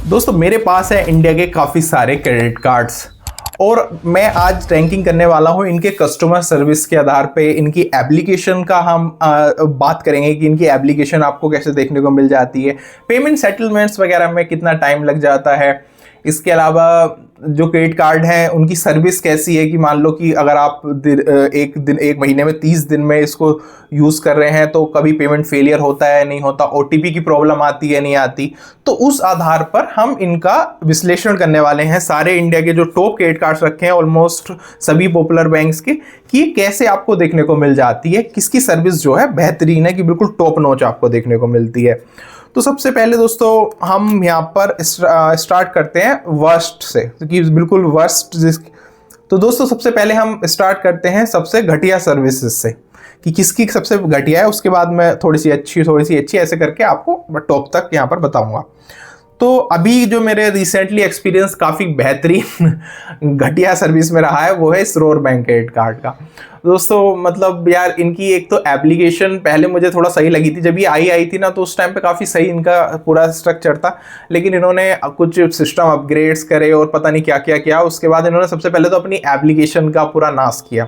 दोस्तों मेरे पास है इंडिया के काफ़ी सारे क्रेडिट कार्ड्स और मैं आज रैंकिंग करने वाला हूं इनके कस्टमर सर्विस के आधार पे। इनकी एप्लीकेशन का हम बात करेंगे कि इनकी एप्लीकेशन आपको कैसे देखने को मिल जाती है, पेमेंट सेटलमेंट्स वगैरह में कितना टाइम लग जाता है। इसके अलावा जो क्रेडिट कार्ड हैं उनकी सर्विस कैसी है कि मान लो कि अगर आप एक महीने में 30 दिन में इसको यूज़ कर रहे हैं तो कभी पेमेंट फेलियर होता है नहीं होता, ओटीपी की प्रॉब्लम आती है नहीं आती। तो उस आधार पर हम इनका विश्लेषण करने वाले हैं सारे इंडिया के जो टॉप क्रेडिट कार्ड्स रखे हैं ऑलमोस्ट सभी पॉपुलर बैंक्स के, कि कैसे आपको देखने को मिल जाती है, किसकी सर्विस जो है बेहतरीन है कि बिल्कुल टॉप नॉच आपको देखने को मिलती है। तो सबसे पहले दोस्तों हम यहाँ पर स्टार्ट करते हैं वर्स्ट से, क्योंकि बिल्कुल वर्स्ट तो दोस्तों सबसे पहले हम स्टार्ट करते हैं सबसे घटिया सर्विसेज से कि किसकी सबसे घटिया है। उसके बाद मैं थोड़ी सी अच्छी ऐसे करके आपको टॉप तक यहाँ पर बताऊंगा। तो अभी जो मेरे रिसेंटली एक्सपीरियंस काफ़ी बेहतरीन घटिया सर्विस में रहा है वो है स्रोर बैंक क्रेडिट कार्ड का। दोस्तों मतलब यार इनकी एक तो एप्लीकेशन पहले मुझे थोड़ा सही लगी थी, जब ये आई थी ना तो उस टाइम पे काफ़ी सही इनका पूरा स्ट्रक्चर था, लेकिन इन्होंने कुछ सिस्टम अपग्रेड्स करे और पता नहीं क्या क्या किया। उसके बाद इन्होंने सबसे पहले तो अपनी एप्लीकेशन का पूरा नाश किया।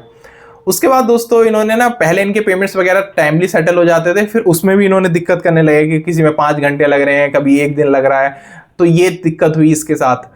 उसके बाद दोस्तों इन्होंने ना पहले इनके पेमेंट्स वगैरह टाइमली सेटल हो जाते थे, फिर उसमें भी इन्होंने दिक्कत करने लगे कि किसी में 5 घंटे लग रहे हैं, कभी 1 दिन लग रहा है, तो ये दिक्कत हुई इसके साथ।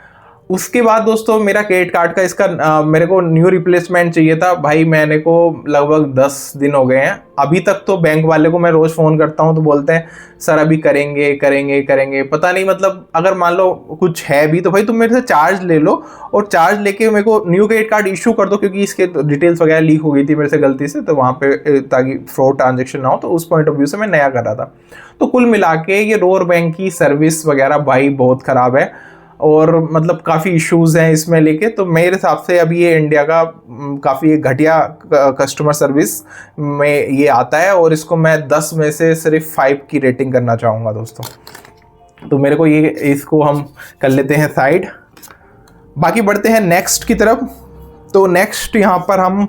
उसके बाद दोस्तों मेरा क्रेडिट कार्ड का इसका मेरे को न्यू रिप्लेसमेंट चाहिए था भाई। मैंने को लगभग 10 दिन हो गए हैं, अभी तक तो बैंक वाले को मैं रोज़ फ़ोन करता हूं तो बोलते हैं सर अभी करेंगे करेंगे करेंगे, पता नहीं मतलब अगर मान लो कुछ है भी तो भाई तुम मेरे से चार्ज ले लो और चार्ज लेके मेरे को न्यू क्रेडिट कार्ड इशू कर दो, क्योंकि इसके डिटेल्स वगैरह लीक हो गई थी मेरे से गलती से, तो वहाँ पे ताकि फ्रॉड ट्रांजेक्शन ना हो, तो उस पॉइंट ऑफ व्यू से मैं नया कर रहा था। तो कुल मिला के ये रोर बैंक की सर्विस वगैरह भाई बहुत ख़राब है और मतलब काफ़ी इश्यूज़ हैं इसमें लेके। तो मेरे हिसाब से अभी ये इंडिया का काफ़ी घटिया कस्टमर सर्विस में ये आता है और इसको मैं 10 में से सिर्फ 5 की रेटिंग करना चाहूँगा दोस्तों। तो मेरे को ये इसको हम कर लेते हैं साइड, बाकी बढ़ते हैं नेक्स्ट की तरफ। तो नेक्स्ट यहाँ पर हम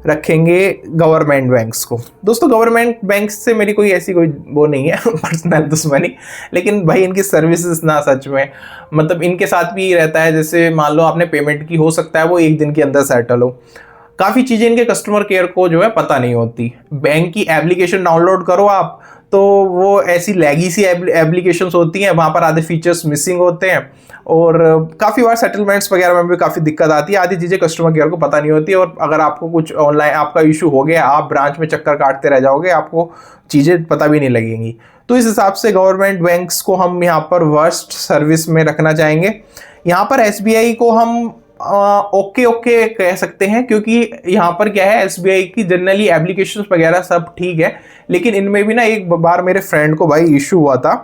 रखेंगे गवर्नमेंट बैंक्स को। दोस्तों गवर्नमेंट बैंक्स से मेरी कोई ऐसी कोई वो नहीं है पर्सनल दुश्मनी, लेकिन भाई इनकी सर्विसेज ना सच में मतलब इनके साथ भी रहता है, जैसे मान लो आपने पेमेंट की, हो सकता है वो 1 दिन के अंदर सेटल हो। काफ़ी चीज़ें इनके कस्टमर केयर को जो है पता नहीं होती। बैंक की एप्लीकेशन डाउनलोड करो आप तो वो ऐसी लैगी सी एप्लीकेशंस होती हैं, वहाँ पर आधे फीचर्स मिसिंग होते हैं और काफ़ी बार सेटलमेंट्स वगैरह में भी काफ़ी दिक्कत आती है। आधी चीज़ें कस्टमर केयर को पता नहीं होती और अगर आपको कुछ ऑनलाइन आपका इशू हो गया, आप ब्रांच में चक्कर काटते रह जाओगे, आपको चीज़ें पता भी नहीं लगेंगी। तो इस हिसाब से गवर्नमेंट बैंक्स को हम यहाँ पर वर्स्ट सर्विस में रखना चाहेंगे। यहाँ पर एसबीआई को हम ओके कह सकते हैं, क्योंकि यहाँ पर क्या है एसबीआई की जनरली एप्लीकेशंस वगैरह सब ठीक है, लेकिन इनमें भी ना एक बार मेरे फ्रेंड को भाई इशू हुआ था,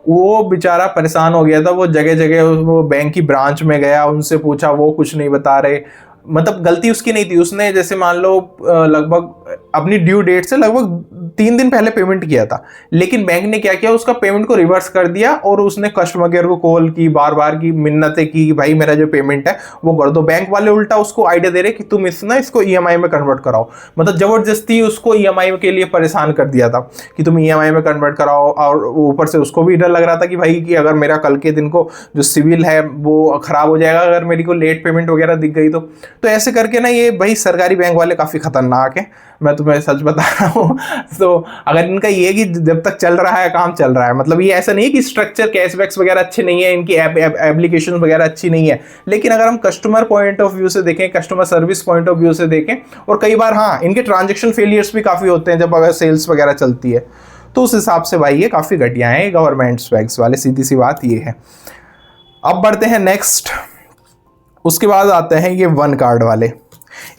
वो बेचारा परेशान हो गया था। वो जगह जगह वो बैंक की ब्रांच में गया, उनसे पूछा, वो कुछ नहीं बता रहे। मतलब गलती उसकी नहीं थी, उसने जैसे मान लो लगभग अपनी ड्यू डेट से लगभग 3 दिन पहले पेमेंट किया था, लेकिन बैंक ने क्या किया उसका पेमेंट को रिवर्स कर दिया और उसने कस्टमर केयर को कॉल की, बार बार की मिन्नतें की कि भाई मेरा जो पेमेंट है वो कर दो। बैंक वाले उल्टा उसको आइडिया दे रहे कि तुम इसको ईएमआई में कन्वर्ट कराओ, मतलब जबरदस्ती उसको ईएमआई के लिए परेशान कर दिया था कि तुम ईएमआई में कन्वर्ट कराओ। और ऊपर से उसको भी डर लग रहा था कि भाई कि अगर मेरा कल के दिन को जो सिविल है वो खराब हो जाएगा अगर मेरी को लेट पेमेंट वगैरह दिख गई तो ऐसे करके ना ये भाई सरकारी बैंक वाले काफ़ी खतरनाक है, मैं तुम्हें सच बता रहा हूँ। तो अगर इनका ये कि जब तक चल रहा है काम चल रहा है, मतलब ये ऐसा नहीं है कि स्ट्रक्चर कैशबैक्स वगैरह अच्छे नहीं है, इनकी एप्लीकेशन वगैरह अच्छी नहीं है, लेकिन अगर हम कस्टमर पॉइंट ऑफ व्यू से देखें, customer service point of view से देखें, और कई बार हाँ इनके ट्रांजेक्शन फेलियर्स भी काफ़ी होते हैं जब अगर सेल्स वगैरह चलती है, तो उस हिसाब से भाई ये काफ़ी घटिया है गवर्नमेंट बैंक्स वाले, सीधी सी बात ये है। अब बढ़ते हैं नेक्स्ट, उसके बाद आते हैं ये वन कार्ड वाले।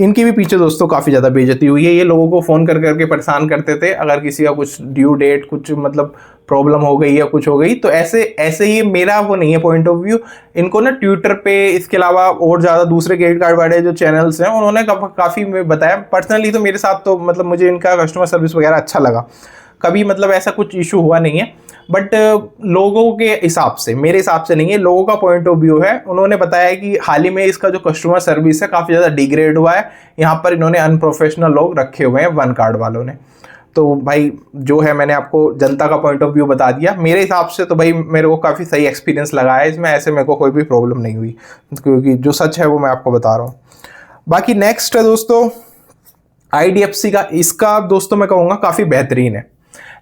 इनकी भी पीछे दोस्तों काफ़ी ज़्यादा बेइज्जती हुई है। ये लोगों को फ़ोन कर करके परेशान करते थे, अगर किसी का कुछ ड्यू डेट कुछ मतलब प्रॉब्लम हो गई या कुछ हो गई तो ऐसे ही मेरा वो नहीं है पॉइंट ऑफ व्यू। इनको ना ट्विटर पे, इसके अलावा और ज़्यादा दूसरे क्रेडिट कार्ड वाले जो चैनल्स हैं उन्होंने काफ़ी बताया। पर्सनली तो मेरे साथ तो मतलब मुझे इनका कस्टमर सर्विस वगैरह अच्छा लगा, कभी मतलब ऐसा कुछ इशू हुआ नहीं है। बट लोगों के हिसाब से, मेरे हिसाब से नहीं है, लोगों का पॉइंट ऑफ व्यू है। उन्होंने बताया कि हाल ही में इसका जो कस्टमर सर्विस है काफ़ी ज़्यादा डिग्रेड हुआ है, यहाँ पर इन्होंने अनप्रोफेशनल लोग रखे हुए हैं वन कार्ड वालों ने। तो भाई जो है मैंने आपको जनता का पॉइंट ऑफ व्यू बता दिया। मेरे हिसाब से तो भाई मेरे को काफ़ी सही एक्सपीरियंस लगा है इसमें, ऐसे मेरे को कोई भी प्रॉब्लम नहीं हुई, क्योंकि जो सच है वो मैं आपको बता रहा हूँ। बाकी नेक्स्ट है दोस्तों IDFC का। इसका दोस्तों मैं कहूँगा काफ़ी बेहतरीन है,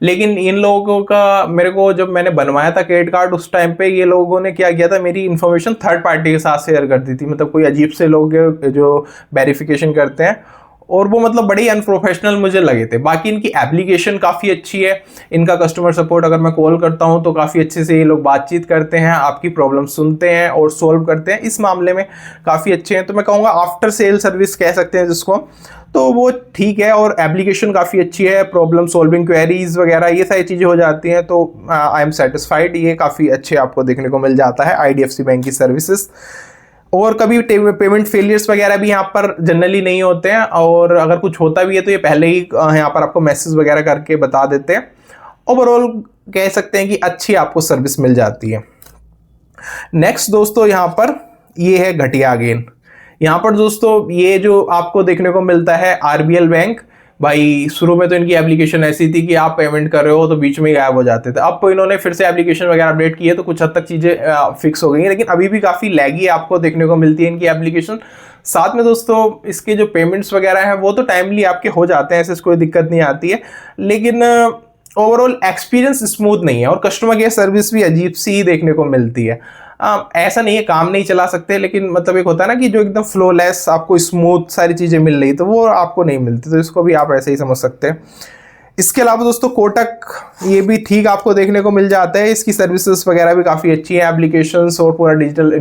लेकिन इन लोगों का मेरे को जब मैंने बनवाया था क्रेडिट कार्ड उस टाइम पे ये लोगों ने क्या किया था, मेरी इन्फॉर्मेशन थर्ड पार्टी के साथ शेयर कर दी थी। मतलब कोई अजीब से लोग जो वेरिफिकेशन करते हैं, और वो मतलब बड़े ही अनप्रोफेशनल मुझे लगे थे। बाकी इनकी एप्लीकेशन काफ़ी अच्छी है, इनका कस्टमर सपोर्ट अगर मैं कॉल करता हूँ तो काफ़ी अच्छे से ये लोग बातचीत करते हैं, आपकी प्रॉब्लम सुनते हैं और सॉल्व करते हैं, इस मामले में काफ़ी अच्छे हैं। तो मैं कहूँगा आफ्टर सेल सर्विस कह सकते हैं जिसको, तो वो ठीक है। और एप्लीकेशन काफ़ी अच्छी है, प्रॉब्लम सॉल्विंग क्वेरीज वगैरह ये सारी चीज़ें हो जाती हैं, तो आई एम सेटिस्फाइड। ये काफ़ी अच्छे आपको देखने को मिल जाता है IDFC बैंक की सर्विसेज। और कभी पेमेंट फेलियर्स वगैरह भी यहाँ पर जनरली नहीं होते हैं, और अगर कुछ होता भी है तो ये पहले ही यहाँ पर आपको मैसेज वगैरह करके बता देते हैं। ओवरऑल कह सकते हैं कि अच्छी आपको सर्विस मिल जाती है। नेक्स्ट दोस्तों यहाँ पर ये है घटिया गेन। यहाँ पर दोस्तों ये जो आपको देखने को मिलता है RBL बैंक, भाई शुरू में तो इनकी एप्लीकेशन ऐसी थी कि आप पेमेंट कर रहे हो तो बीच में ही गायब हो जाते थे। अब तो इन्होंने फिर से एप्लीकेशन वगैरह अपडेट की है तो कुछ हद तक चीज़ें फिक्स हो गई हैं, लेकिन अभी भी काफ़ी लैगी आपको देखने को मिलती है इनकी एप्लीकेशन। साथ में दोस्तों इसके जो पेमेंट्स वगैरह हैं वो तो टाइमली आपके हो जाते हैं, ऐसे कोई दिक्कत नहीं आती है, लेकिन ओवरऑल एक्सपीरियंस स्मूथ नहीं है और कस्टमर केयर सर्विस भी अजीब सी ही देखने को मिलती है। ऐसा नहीं है काम नहीं चला सकते, लेकिन मतलब एक होता है ना कि जो एकदम फ्लोलेस आपको स्मूथ सारी चीज़ें मिल रही, तो वो आपको नहीं मिलती, तो इसको भी आप ऐसे ही समझ सकते हैं। इसके अलावा दोस्तों कोटक ये भी ठीक आपको देखने को मिल जाता है, इसकी सर्विसेज वगैरह भी काफ़ी अच्छी है, एप्लीकेशंस और पूरा डिजिटल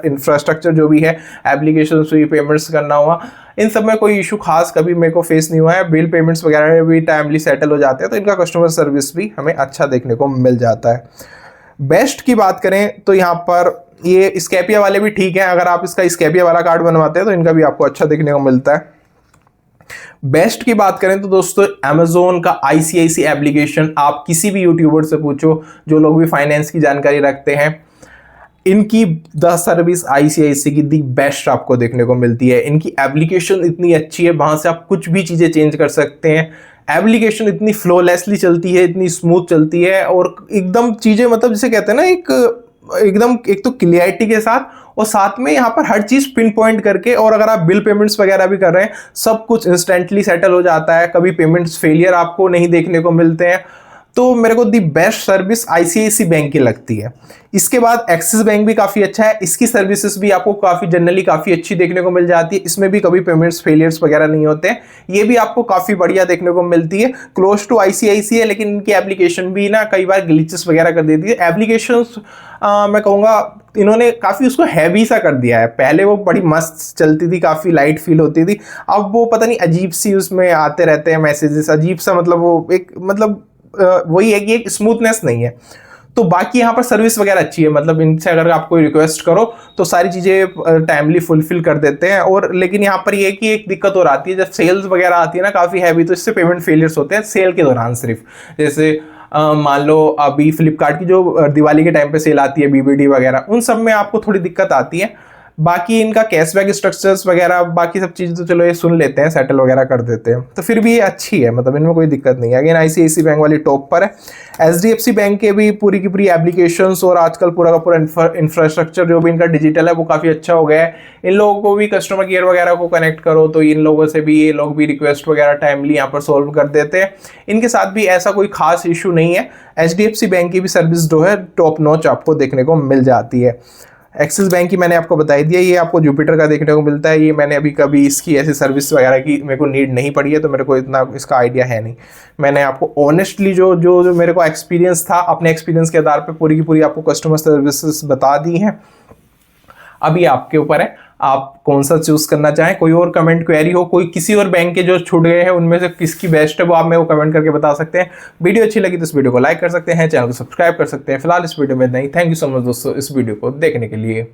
इंफ्रास्ट्रक्चर जो भी है, एप्लीकेशंस हुई, पेमेंट्स करना हुआ, इन सब में कोई इशू खास कभी मेरे को फेस नहीं हुआ है। बिल पेमेंट्स वगैरह भी टाइमली सेटल हो जाते हैं, तो इनका कस्टमर सर्विस भी हमें अच्छा देखने को मिल जाता है। बेस्ट की बात करें तो यहाँ पर ये स्कैपिया वाले भी ठीक है, अगर आप इसका स्कैपिया वाला कार्ड बनवाते हैं तो इनका भी आपको अच्छा देखने को मिलता है। बेस्ट की बात करें तो दोस्तों Amazon का ICIC एप्लीकेशन, आप किसी भी यूट्यूबर से पूछो जो लोग भी फाइनेंस की जानकारी रखते हैं, इनकी द सर्विस ICIC की दी बेस्ट आपको देखने को मिलती है। इनकी एप्लीकेशन इतनी अच्छी है, वहां से आप कुछ भी चीज़ें चेंज कर सकते हैं। एप्लीकेशन इतनी फ्लोलेसली चलती है, इतनी स्मूथ चलती है, और एकदम चीज़ें मतलब जिसे कहते हैं ना एकदम एक तो क्लियरिटी के साथ, और साथ में यहाँ पर हर चीज़ पिन पॉइंट करके, और अगर आप बिल पेमेंट्स वगैरह भी कर रहे हैं सब कुछ इंस्टेंटली सेटल हो जाता है, कभी पेमेंट्स फेलियर आपको नहीं देखने को मिलते हैं। तो मेरे को the best service ICIC bank की लगती है। इसके बाद एक्सिस बैंक भी काफ़ी अच्छा है, इसकी सर्विसेज भी आपको काफ़ी जनरली काफ़ी अच्छी देखने को मिल जाती है, इसमें भी कभी पेमेंट्स फेलियर्स वगैरह नहीं होते हैं, ये भी आपको काफ़ी बढ़िया देखने को मिलती है। क्लोज टू ICIC है, लेकिन इनकी एप्लीकेशन भी ना कई बार ग्लिचेस वगैरह कर देती है। एप्लीकेशन मैं कहूँगा इन्होंने काफ़ी उसको हैवी सा कर दिया है, पहले वो बड़ी मस्त चलती थी, काफ़ी लाइट फील होती थी, अब वो पता नहीं अजीब सी उसमें आते रहते हैं मैसेजेस, अजीब सा, मतलब वो एक मतलब वही है कि एक स्मूथनेस नहीं है। तो बाकी यहाँ पर सर्विस वगैरह अच्छी है, मतलब इनसे अगर आप कोई रिक्वेस्ट करो तो सारी चीज़ें टाइमली फुलफिल कर देते हैं। और लेकिन यहाँ पर ये है कि एक दिक्कत और आती है, जब सेल्स वगैरह आती है ना काफ़ी हैवी, तो इससे पेमेंट फेलियर्स होते हैं सेल के दौरान सिर्फ। जैसे मान लो अभी फ्लिपकार्ट की जो दिवाली के टाइम पे सेल आती है BBD वगैरह, उन सब में आपको थोड़ी दिक्कत आती है। बाकी इनका कैशबैक स्ट्रक्चर्स वगैरह बाकी सब चीज़ें तो चलो ये सुन लेते हैं, सेटल वगैरह कर देते हैं, तो फिर भी ये अच्छी है, मतलब इनमें कोई दिक्कत नहीं है। अगेन ICIC बैंक वाली टॉप पर है। HDFC बैंक के भी पूरी की पूरी एप्लीकेशंस और आजकल पूरा का पूरा इंफ्रास्ट्रक्चर जो भी इनका डिजिटल है वो काफ़ी अच्छा हो गया है। इन लोगों को भी कस्टमर केयर वगैरह को कनेक्ट करो तो इन लोगों से भी ये लोग भी रिक्वेस्ट वगैरह टाइमली यहाँ पर सोल्व कर देते हैं। इनके साथ भी ऐसा कोई खास इशू नहीं है। HDFC बैंक की भी सर्विस जो है टॉप नॉच आपको देखने को मिल जाती है। एक्सिस बैंक की मैंने आपको बताई दिया, ये आपको जुपिटर का देखने को मिलता है, ये मैंने अभी कभी इसकी ऐसी सर्विस वगैरह की मेरे को नीड नहीं पड़ी है, तो मेरे को इतना इसका आइडिया है नहीं। मैंने आपको ऑनेस्टली जो मेरे को एक्सपीरियंस था, अपने एक्सपीरियंस के आधार पे पूरी की पूरी आपको कस्टमर सर्विसेज बता दी हैं। अभी आपके ऊपर है आप कौन सा चूज करना चाहें। कोई और कमेंट क्वेरी हो, कोई किसी और बैंक के जो छूट गए हैं उनमें से किसकी बेस्ट है वो आप मेरे को कमेंट करके बता सकते हैं। वीडियो अच्छी लगी तो इस वीडियो को लाइक कर सकते हैं, चैनल को सब्सक्राइब कर सकते हैं। फिलहाल इस वीडियो में नहीं, थैंक यू सो मच दोस्तों इस वीडियो को देखने के लिए।